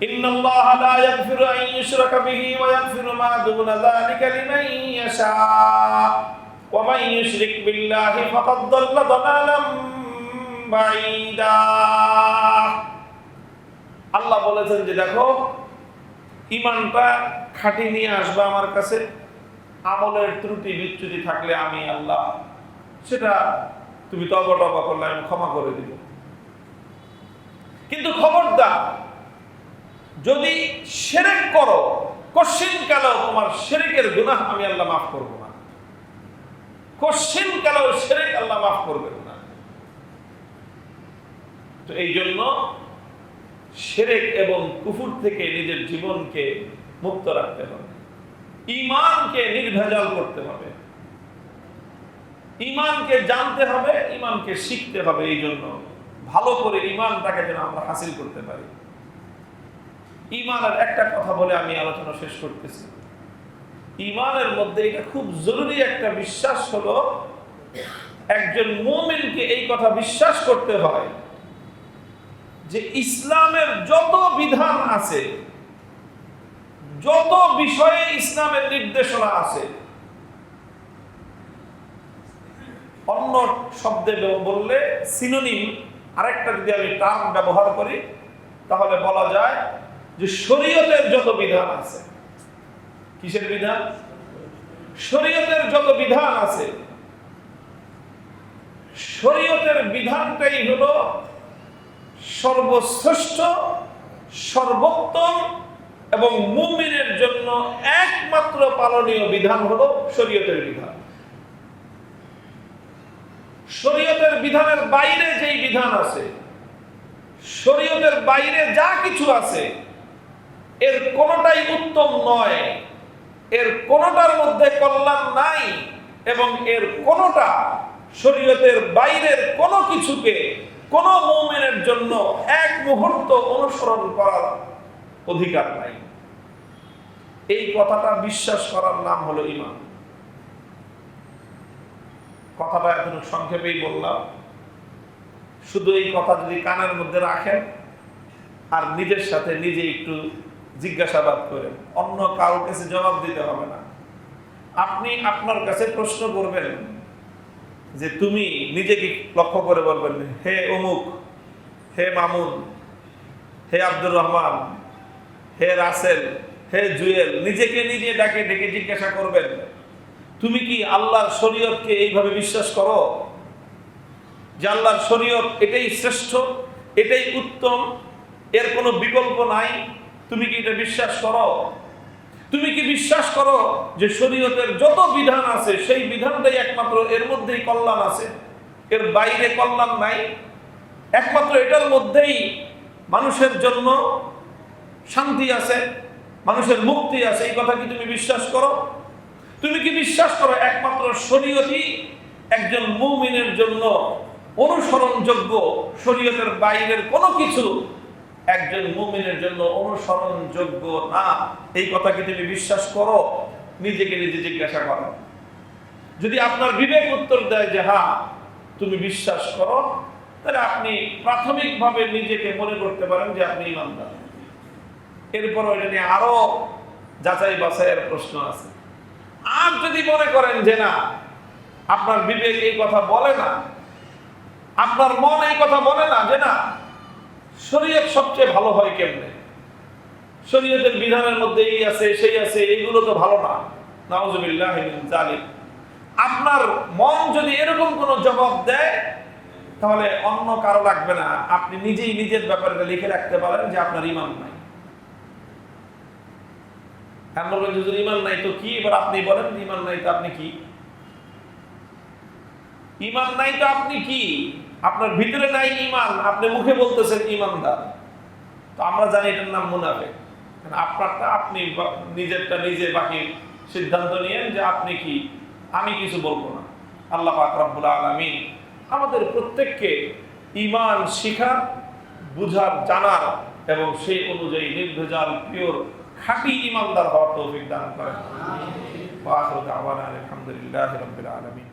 ইন্নাল্লাহা লা ইয়াগফিরু আন ইউশরাকা বিহি ওয়া ইয়াগফিরু মা দুনা যালিকা লিমান ইয়াশা ওয়া মান ইউশরিক বিল্লাহি ফাকাদ দাল্লা দালালাম বাঈদা। আল্লাহ বলেছেন যে দেখো, ঈমানটা খাঁটি নিয়ে আসবে আমার কাছে। আমলের ত্রুটি বিচ্যুতি থাকলে আমি আল্লাহ সেটা তুমি তওবা করলে আমি ক্ষমা করে দিব। কিন্তু খবরদার, যদি শিরক করো কশিন কালেও তোমার শিরকের গুনাহ আমি আল্লাহ মাফ করব না। কশিন কালেও শিরক আল্লাহ মাফ করবেন না। তো এই জন্য শিরক এবং কুফর থেকে নিজের জীবনকে মুক্ত রাখতে হবে, ঈমানকে নির্ভেজাল করতে হবে, ঈমানকে জানতে হবে, ঈমানকে শিখতে হবে। এই জন্য ভালো করে ঈমানটাকে যেন আমরা হাসিল করতে পারি। ঈমানের একটা কথা বলে আমি আলোচনা শেষ করতেছি। ঈমানের মধ্যে এটা খুব জরুরি একটা বিশ্বাস হলো, একজন মুমিনকে এই কথা বিশ্বাস করতে হয় যে ইসলামের যত বিধান আছে, যত বিষয়ে ইসলামের নির্দেশনা আছে, অন্য শব্দে বললে সিনোনিম আরেকটা যদি আমি টার্ম ব্যবহার করি তাহলে বলা যায় যে শরীয়তের যত বিধান আছে। কিসের বিধান? শরীয়তের যত বিধান আছে, শরীয়তের বিধানটাই হলো সর্বশ্রেষ্ঠ, সর্বোত্তম এবং মুমিনের জন্য একমাত্র পালনীয় বিধান হলো শরীয়তের বিধান। শরীয়তের বিধানের বাইরে যেই বিধান আছে, শরীয়তের বাইরে যা কিছু আছে, এর কোনটাই উত্তম নয়, এর কোনটার মধ্যে কল্যাণ নাই এবং এর কোনটা শরীয়তের বাইরের কোনো কিছুকে কোন মুমিনের জন্য এক মুহূর্ত অনুসরণ করার অধিকার নাই। এই কথাটা বিশ্বাস করার নাম হলো ঈমান। কথাটা এতটুকু সংক্ষেপেই বললাম। শুধু এই কথা যদি কানের মধ্যে রাখেন আর নিজের সাথে নিজে একটু জিজ্ঞাসাবাদ করেন, অন্য কারোর কাছে জবাব দিতে হবে না। আপনি আপনার কাছে প্রশ্ন করবেন যে তুমি নিজেকে লক্ষ্য করে বলবেন, হে অমুক, হে মামুন, হে আব্দুর রহমান, হে রাসেল, হে জুয়েল, নিজেকে নিজে ডেকে জিজ্ঞাসা করবেন, তুমি কি আল্লাহর শরীয়তকে এইভাবে বিশ্বাস করো যে আল্লাহর শরীয়ত এটাই শ্রেষ্ঠ, এটাই উত্তম, এর কোনো বিকল্প নাই? তুমি কি এটা বিশ্বাস করো? তুমি কি বিশ্বাস করো যে শরীয়তের যত বিধান আছে সেই বিধানটাই একমাত্র, এর মধ্যেই কল্যাণ আছে, এর বাইরে কল্যাণ নাই, একমাত্র এটার মধ্যেই মানুষের জন্য শান্তি আছে, মানুষের মুক্তি আছে? এই কথা কি তুমি বিশ্বাস করো? তুমি কি বিশ্বাস করো একমাত্র শরীয়তই একজন মুমিনের জন্য অনুসরণযোগ্য, শরীয়তের বাইরের কোনো কিছু একজন মুমিনের জন্য অনুসরণযোগ্য না? এই কথা কি তুমি বিশ্বাস করো? নিজেকে নিজে জিজ্ঞাসা করো। যদি আপনার বিবেক উত্তর দেয় যে হ্যাঁ তুমি বিশ্বাস করো, তাহলে আপনি প্রাথমিকভাবে নিজেকে মনে করতে পারেন যে আপনি ঈমানদার। এরপর এটা নিয়ে আরো যাচাই বাছাইয়ের প্রশ্ন আছে। আর যদি মনে করেন যে না, আপনার বিবেক এই কথা বলে না, আপনার মন এই কথা বলে না যে না শরীয়ত সবচেয়ে ভালো হয় কেমনে? শরীয়তের বিধানের মধ্যে এই আছে সেই আছে, এগুলো তো ভালো না। নাউজুবিল্লাহি মিন যালিক। আপনার মন যদি এরকম কোন জবাব দেয়, তাহলে অন্য কারো লাগবে না, আপনি নিজেই নিজের ব্যাপারে লিখে রাখতে পারেন যে আপনার ঈমান নাই। আমরা বলি হুজুর ঈমান নাই তো কি? এবার আপনি বলেন ঈমান নাই তো আপনি কি? ঈমান নাই তো আপনি কি? আপনার ভিতরে নাই ঈমান, আপনি মুখে বলতেছেন ঈমানদার। তো আমরা জানি এটার নাম মুনাফিক। আপনারটা আপনি নিজেরটা নিজে, বাকি সিদ্ধান্ত নিয়েন যে আপনি কি, আমি কিছু বলবো না। আল্লাহ পাক রব্বুল আলামিন আমাদের প্রত্যেককে ঈমান শিখার, বুঝার, জানার এবং সেই অনুযায়ী নির্ভেজাল পিওর খাঁটি ঈমানদার হওয়ার তৌফিক দান করেন। ওয়া আখিরু দাওয়ানা আলহামদুলিল্লাহি রাব্বিল আলামিন।